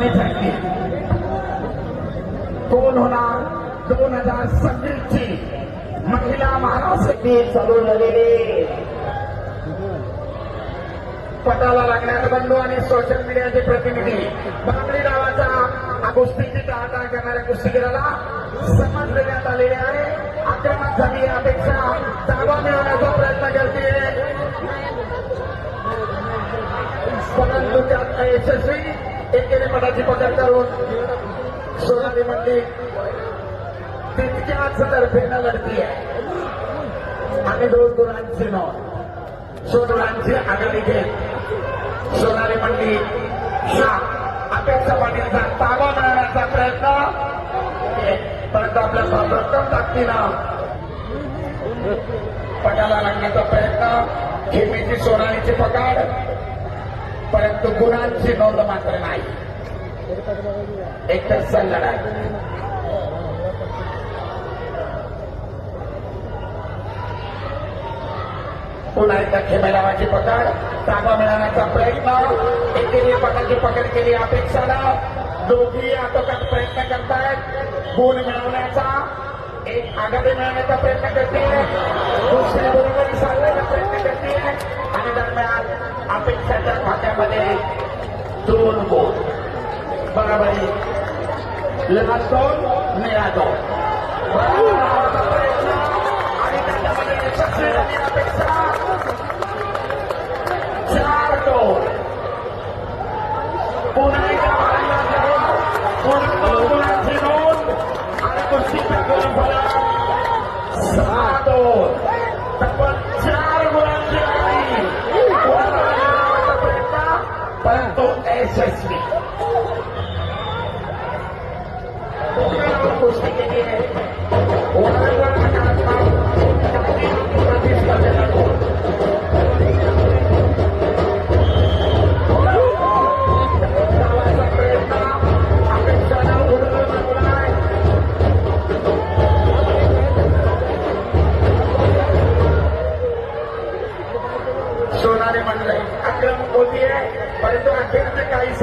स्पर्धेसाठी कोण होणार 2026 ची महिला महाराष्ट्र चालू झालेली पटाला लागण्यात बंधू आणि सोशल मीडियाचे प्रतिनिधी बांगडी नावाचा कुस्तीची टाळाटाळ करणाऱ्या कुस्तीगीराला सन्मान देण्यात आलेले आहे. आक्रमक झाली अपेक्षा ताबा मिळवण्याचा प्रयत्न करते परंतु त्यात यशस्वी एकेरी पटाची पकड करून सोनाली मंडी तितक्याच तर्फेनं लढती आहे आणि 2 गुणांची नोंद सोनालीची आघाडी घेत सोनाली मंडी ह्या अपेक्षा पाटीलचा ताबा मिळवण्याचा प्रयत्न परंतु आपल्या प्रथम ताकदीनं पटाला लागण्याचा प्रयत्न खेपेची सोनालीची पकड परंतु गुणांची नोंद मात्र नाही. एक तर लढाई पुन्हा एकदा खेमेलावाची पकड ताबा मिळवण्याचा प्रयत्न एकेरी पटाची पकड केली अपेक्षाला दोघी आटोक्यात प्रयत्न करतायत गुण मिळवण्याचा एक आघाडी मिळवण्याचा प्रयत्न करते दुसरी बरोबरी साधण्याचा प्रयत्न करते आणि दरम्यान अपेक्षाच्या खात्यामध्ये 2 गुण बरोबरी लहान 2 निळा 2 प्रयत्न आणि त्याच्यामध्ये यशस्वी झाली अपेक्षा 4-2 पुन्हा एकदा गुणांची नोंद आणि कुस्तीचा गुणफला 6-2 तब्बल 4 गुणांची आघाडी प्रयत्न परंतु यशस्वी कुस्ती केली आहे सोनाली मंडळी आक्रमक होती आहे परंतु अखेरचे काही